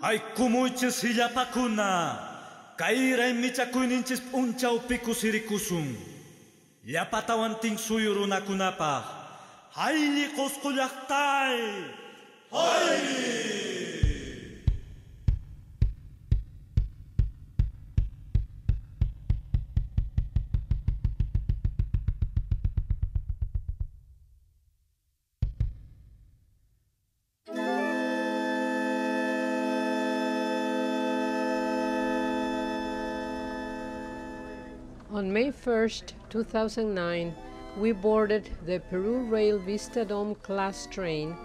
Ay kumuichis hillapakuna, kairay michakuyninchis p'unchawpiku sirikusun. Llapatawan suyu runakunapaq, hayli qusqu llaqtay, hayli! On May 1st, 2009, we boarded the Peru Rail Vista Dome class train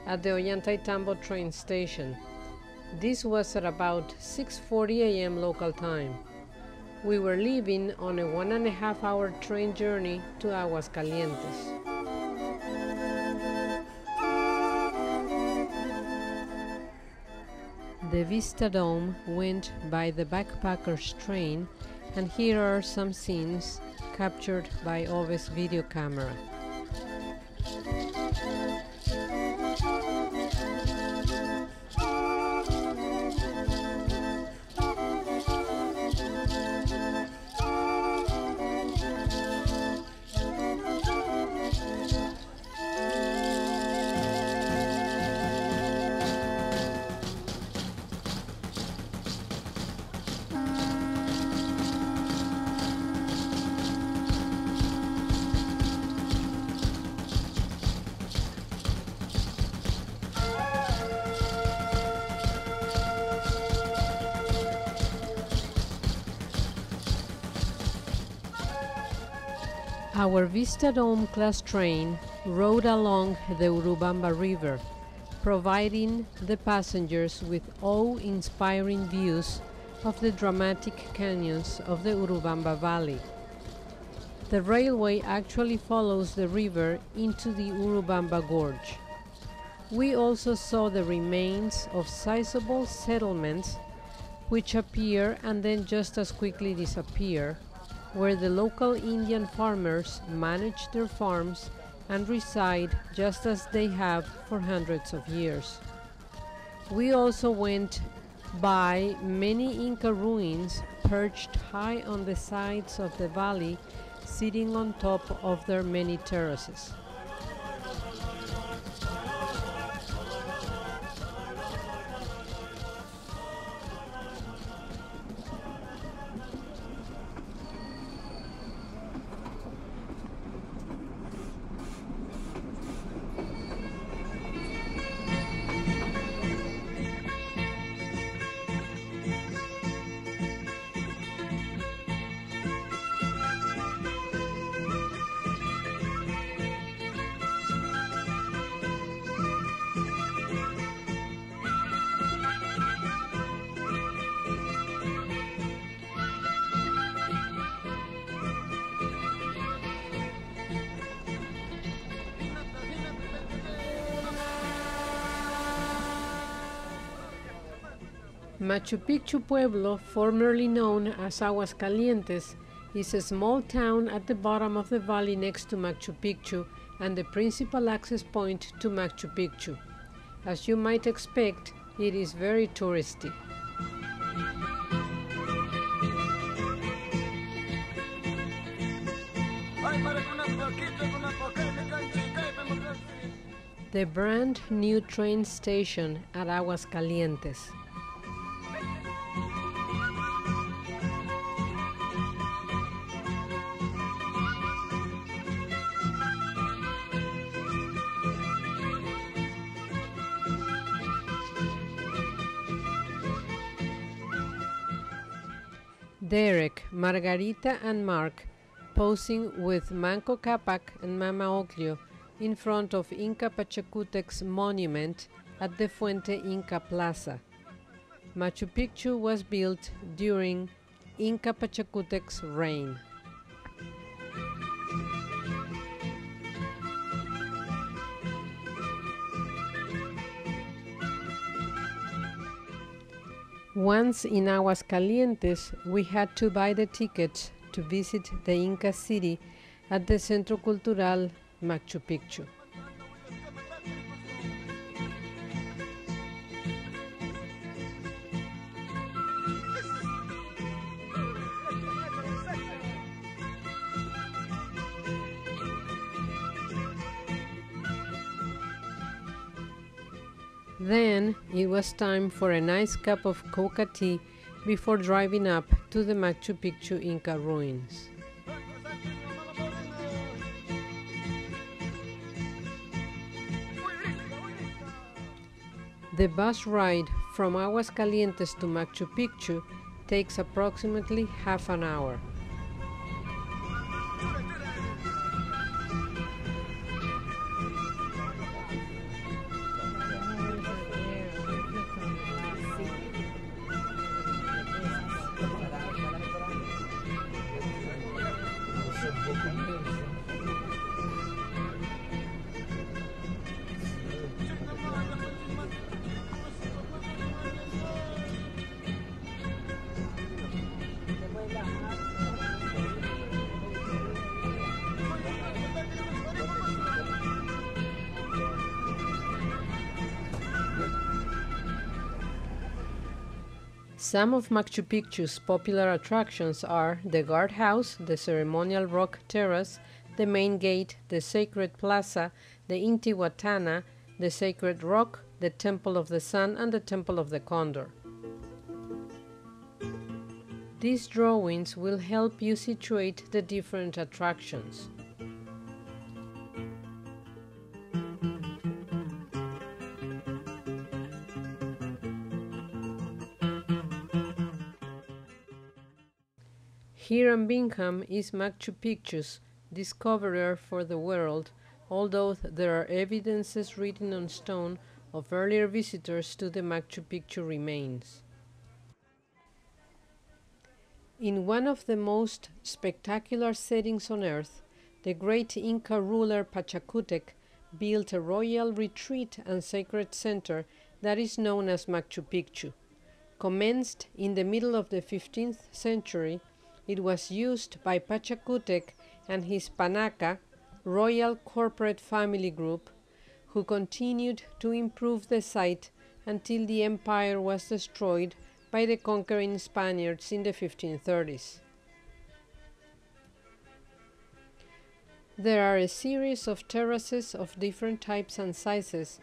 at the Ollantaytambo train station. This was at about 6:40 a.m. local time. We were leaving on a 1.5-hour train journey to Aguascalientes. The Vista Dome went by the backpackers train, and here are some scenes captured by Ove's video camera. Our Vista Dome class train rode along the Urubamba River, providing the passengers with awe-inspiring views of the dramatic canyons of the Urubamba Valley. The railway actually follows the river into the Urubamba Gorge. We also saw the remains of sizable settlements which appear and then just as quickly disappear, where the local Indian farmers manage their farms and reside just as they have for hundreds of years. We also went by many Inca ruins perched high on the sides of the valley, sitting on top of their many terraces. Machu Picchu Pueblo, formerly known as Aguascalientes, is a small town at the bottom of the valley next to Machu Picchu and the principal access point to Machu Picchu. As you might expect, it is very touristy. The brand new train station at Aguascalientes. Derek, Margarita and Mark posing with Manco Cápac and Mama Oclio in front of Inca Pachacutec's monument at the Fuente Inca Plaza. Machu Picchu was built during Inca Pachacutec's reign. Once in Aguascalientes, we had to buy the tickets to visit the Inca city at the Centro Cultural Machu Picchu. Then it was time for a nice cup of coca tea before driving up to the Machu Picchu Inca ruins. The bus ride from Aguascalientes to Machu Picchu takes approximately half an hour. Some of Machu Picchu's popular attractions are the guardhouse, the ceremonial rock terrace, the main gate, the sacred plaza, the Intihuatana, the sacred rock, the temple of the sun, and the temple of the condor. These drawings will help you situate the different attractions. Hiram Bingham is Machu Picchu's discoverer for the world, although there are evidences written on stone of earlier visitors to the Machu Picchu remains. In one of the most spectacular settings on earth, the great Inca ruler Pachacutec built a royal retreat and sacred center that is known as Machu Picchu. Commenced in the middle of the 15th century, it was used by Pachacutec and his Panaca, royal corporate family group, who continued to improve the site until the empire was destroyed by the conquering Spaniards in the 1530s. There are a series of terraces of different types and sizes,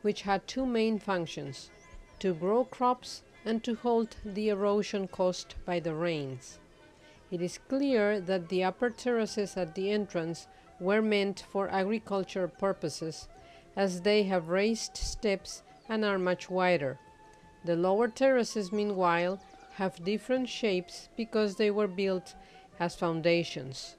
which had two main functions: to grow crops and to hold the erosion caused by the rains. It is clear that the upper terraces at the entrance were meant for agricultural purposes, as they have raised steps and are much wider. The lower terraces, meanwhile, have different shapes because they were built as foundations.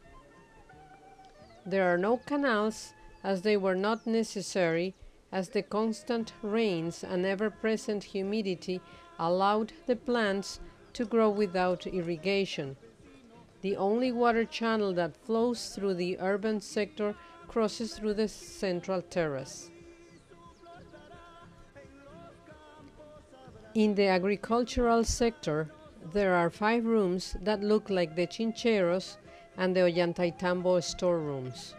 There are no canals, as they were not necessary, as the constant rains and ever-present humidity allowed the plants to grow without irrigation. The only water channel that flows through the urban sector crosses through the central terrace. In the agricultural sector, there are 5 rooms that look like the chincheros and the Ollantaytambo storerooms.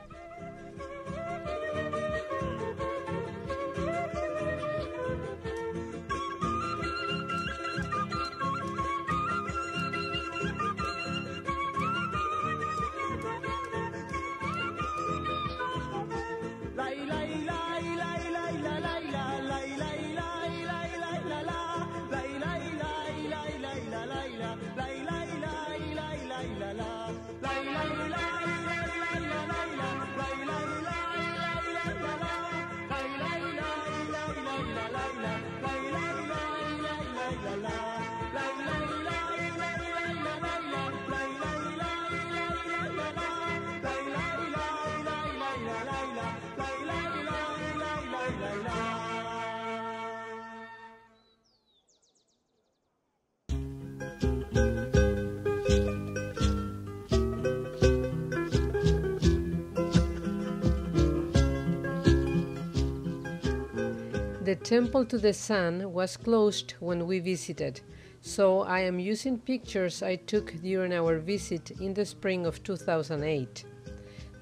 The temple to the sun was closed when we visited, so I am using pictures I took during our visit in the spring of 2008.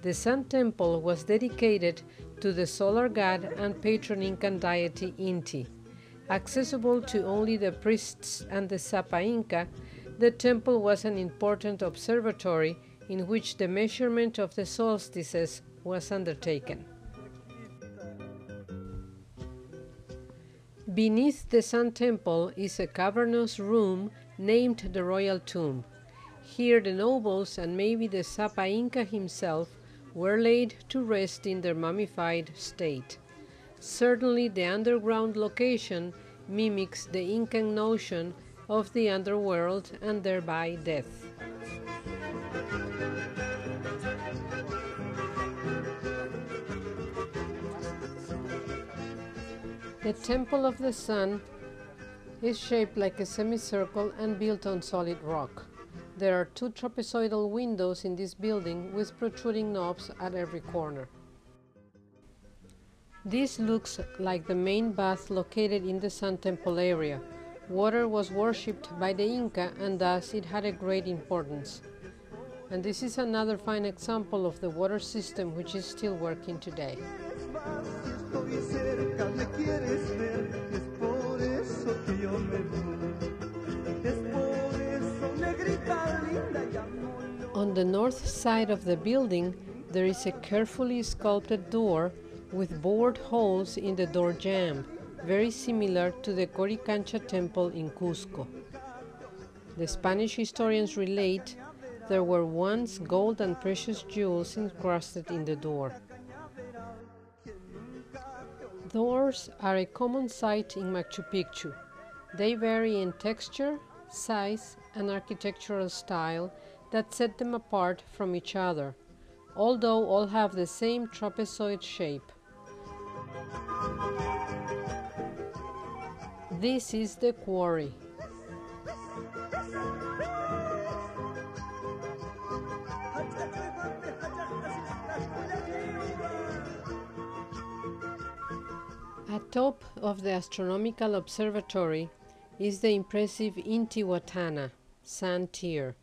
The Sun Temple was dedicated to the solar god and patron Incan deity Inti. Accessible to only the priests and the Sapa Inca, the temple was an important observatory in which the measurement of the solstices was undertaken. Beneath the Sun Temple is a cavernous room named the Royal Tomb. Here the nobles and maybe the Sapa Inca himself were laid to rest in their mummified state. Certainly the underground location mimics the Incan notion of the underworld and thereby death. The Temple of the Sun is shaped like a semicircle and built on solid rock. There are 2 trapezoidal windows in this building with protruding knobs at every corner. This looks like the main bath located in the Sun Temple area. Water was worshipped by the Inca and thus it had a great importance. And this is another fine example of the water system which is still working today. On the north side of the building, there is a carefully sculpted door with bored holes in the door jamb, very similar to the Coricancha temple in Cusco. The Spanish historians relate there were once gold and precious jewels encrusted in the door. Doors are a common sight in Machu Picchu. They vary in texture, size, and architectural style that set them apart from each other, although all have the same trapezoid shape. This is the quarry. Atop of the astronomical observatory is the impressive Intihuatana, sand tier,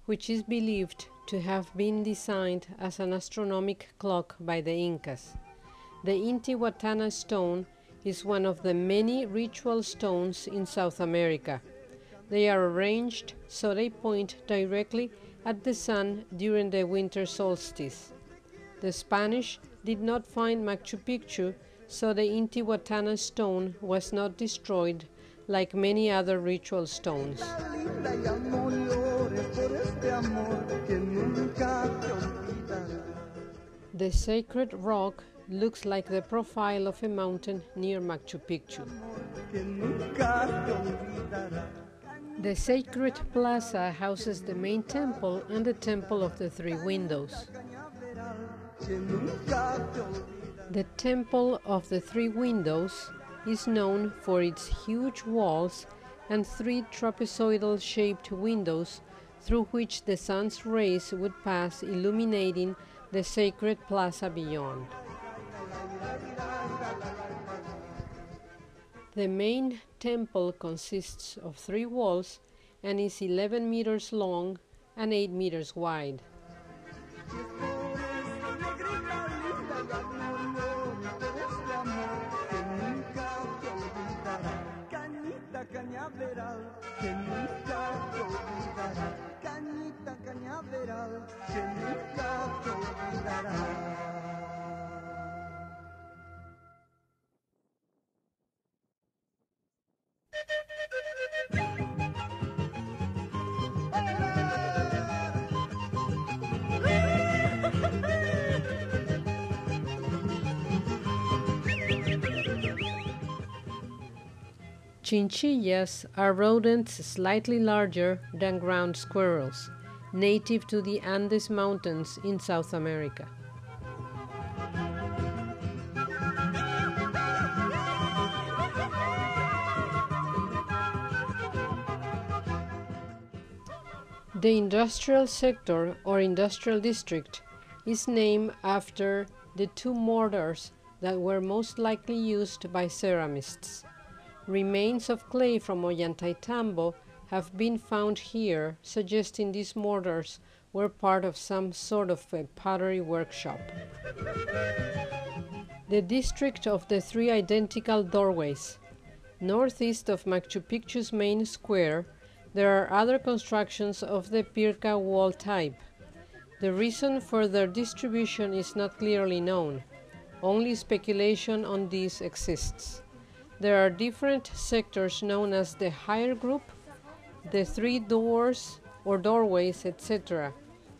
which is believed to have been designed as an astronomic clock by the Incas. The Intihuatana stone is one of the many ritual stones in South America. They are arranged so they point directly at the sun during the winter solstice. The Spanish did not find Machu Picchu, so the Intihuatana stone was not destroyed like many other ritual stones. The sacred rock looks like the profile of a mountain near Machu Picchu. The sacred plaza houses the main temple and the Temple of the Three Windows. The Temple of the Three Windows is known for its huge walls and 3 trapezoidal-shaped windows through which the sun's rays would pass, illuminating the sacred plaza beyond. The main temple consists of 3 walls and is 11 meters long and 8 meters wide. Chinchillas are rodents slightly larger than ground squirrels, native to the Andes Mountains in South America. The industrial sector or industrial district is named after the 2 mortars that were most likely used by ceramists. Remains of clay from Ollantaytambo have been found here, suggesting these mortars were part of some sort of a pottery workshop. The district of the 3 identical doorways. Northeast of Machu Picchu's main square, there are other constructions of the Pirca wall type. The reason for their distribution is not clearly known. Only speculation on this exists. There are different sectors known as the higher group, the three doors or doorways, etc.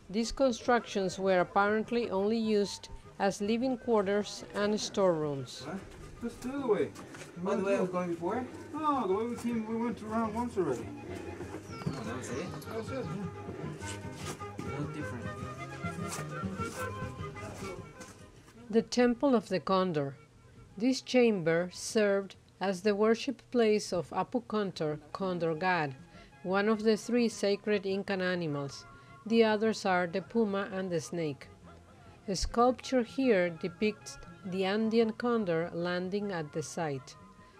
These constructions were apparently only used as living quarters and storerooms. Huh? That's the other way. Oh, the way I was going before? No, the way we went around once already. Oh, that was it? That was it, A little different. The Temple of the Condor. This chamber served as the worship place of Apu Kontor, Condor God, one of the three sacred Incan animals. The others are the puma and the snake. A sculpture here depicts the Andean condor landing at the site.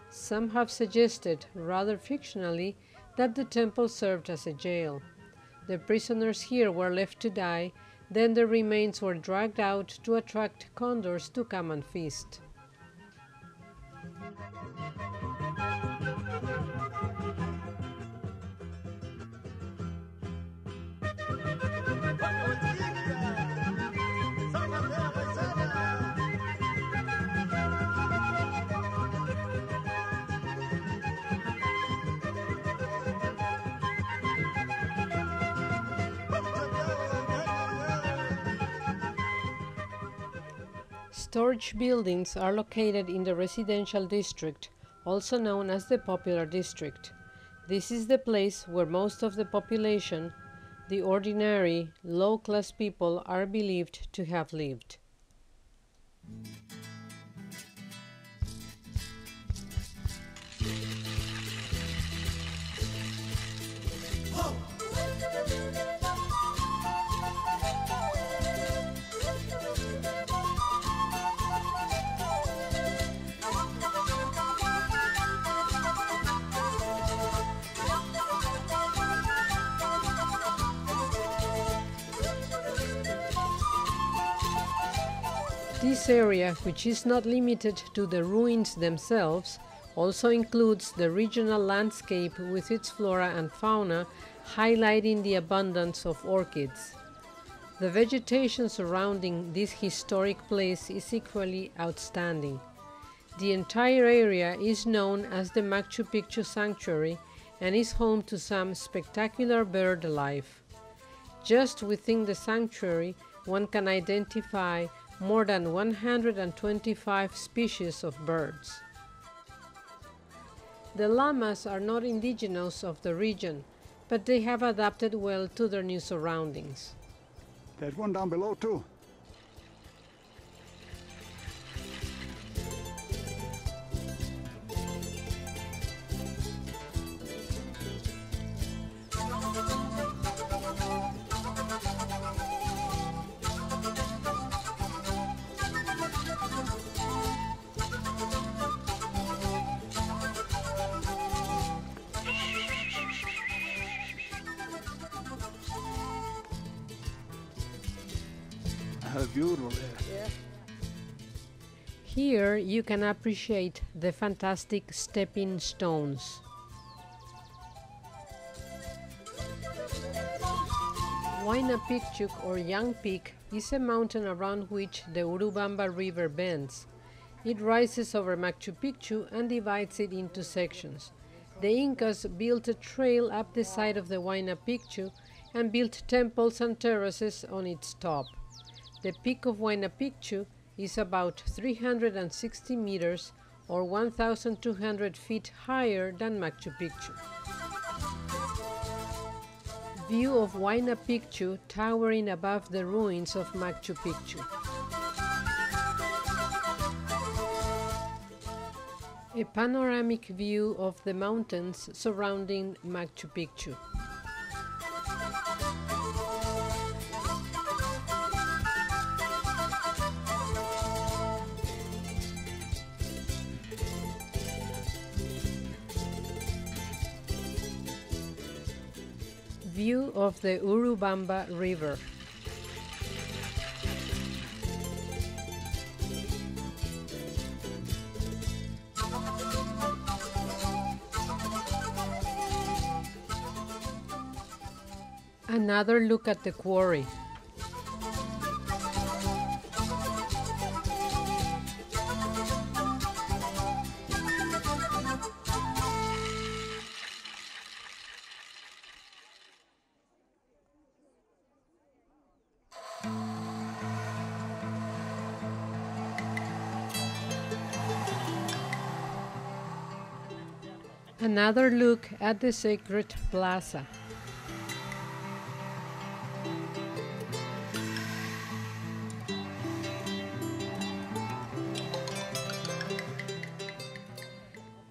Some have suggested, rather fictionally, that the temple served as a jail. The prisoners here were left to die, then their remains were dragged out to attract condors to come and feast. Storage buildings are located in the residential district, also known as the Popular District. This is the place where most of the population, the ordinary, low-class people, are believed to have lived. This area, which is not limited to the ruins themselves, also includes the regional landscape with its flora and fauna, highlighting the abundance of orchids. The vegetation surrounding this historic place is equally outstanding. The entire area is known as the Machu Picchu Sanctuary and is home to some spectacular bird life. Just within the sanctuary, one can identify more than 125 species of birds. The llamas are not indigenous of the region, but they have adapted well to their new surroundings. There's one down below too. That's beautiful there. Yeah. Here you can appreciate the fantastic stepping stones. Huayna Picchu, or Young Peak, is a mountain around which the Urubamba River bends. It rises over Machu Picchu and divides it into sections. The Incas built a trail up the side of the Huayna Picchu and built temples and terraces on its top. The peak of Huayna Picchu is about 360 meters or 1,200 feet higher than Machu Picchu. View of Huayna Picchu towering above the ruins of Machu Picchu. A panoramic view of the mountains surrounding Machu Picchu. View of the Urubamba River. Another look at the quarry. Another look at the sacred plaza.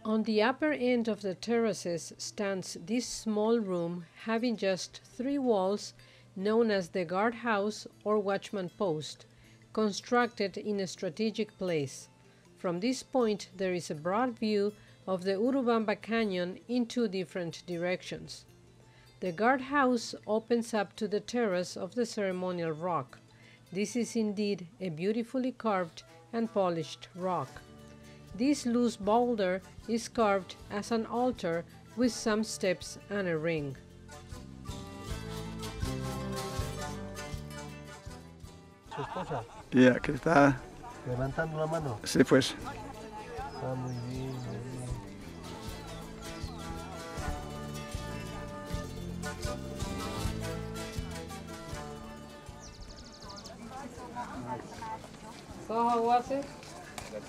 On the upper end of the terraces stands this small room having just 3 walls, known as the guardhouse or watchman post, constructed in a strategic place. From this point there is a broad view of the Urubamba Canyon in 2 different directions. The guardhouse opens up to the terrace of the ceremonial rock. This is indeed a beautifully carved and polished rock. This loose boulder is carved as an altar with some steps and a ring. ¿Su esposa? Ya, que está... Levantando la mano. Sí, pues. Ah, muy bien, muy bien. So how was it?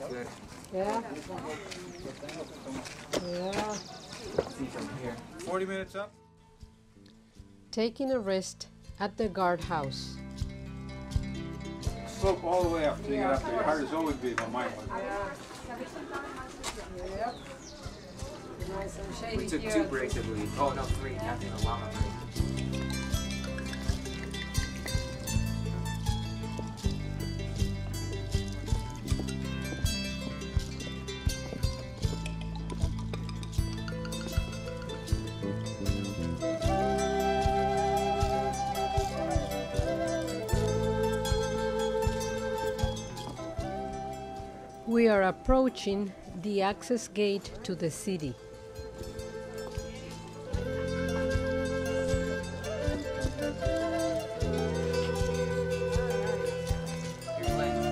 Good. Yeah. Yeah. See from here. 40 minutes up. Taking a rest at the guardhouse. Slope all the way up till you get up there. Your heart is always beating on mine. Yep. Nice and shady We took here. 2 breaks, I believe. Oh no, 3, counting a llama break. We are approaching the access gate to the city. You're playing.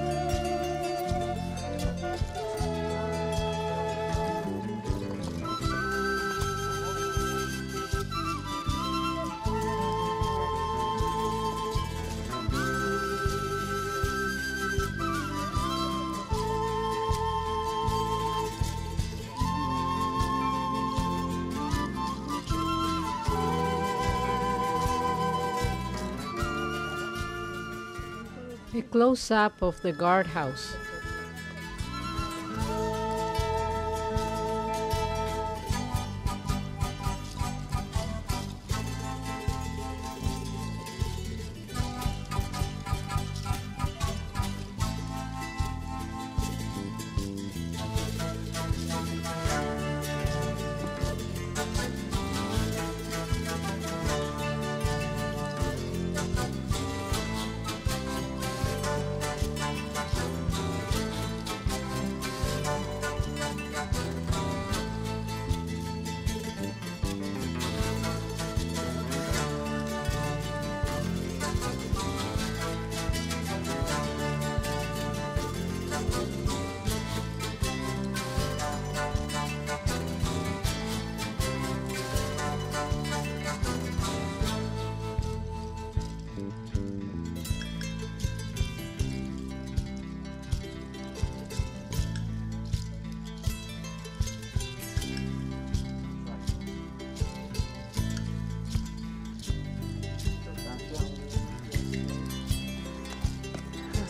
A close-up of the guardhouse.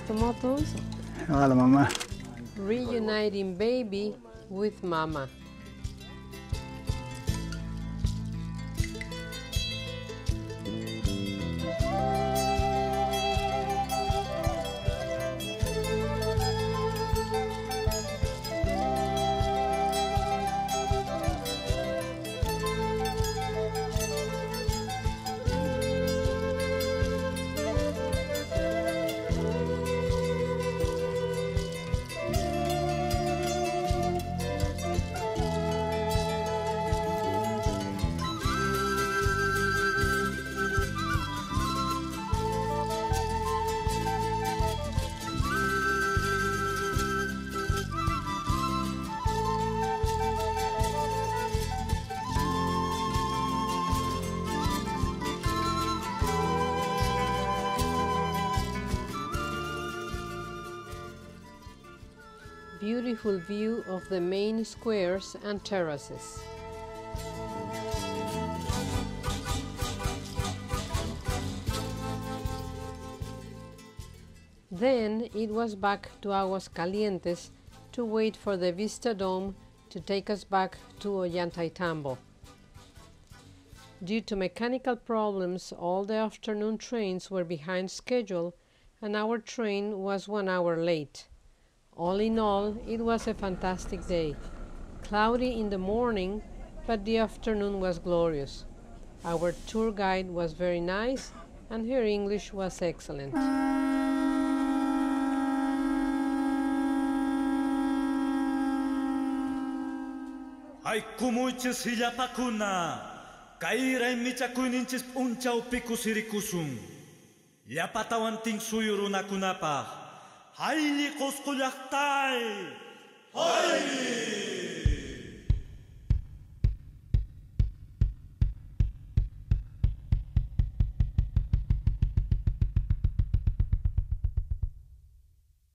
Tomó todo eso. Ah, la mamá. Reuniting baby with mama. Beautiful view of the main squares and terraces. Then it was back to Aguascalientes to wait for the Vista Dome to take us back to Ollantaytambo. Due to mechanical problems, all the afternoon trains were behind schedule and our train was 1 hour late. All in all, it was a fantastic day. Cloudy in the morning, but the afternoon was glorious. Our tour guide was very nice and her English was excellent. Ay kumuiches hillapakuna, kaira michakuininchis unchau piku sirikusun. Llapatawantin suyurunakunapaq, hayli qusqullaqtay! Hayli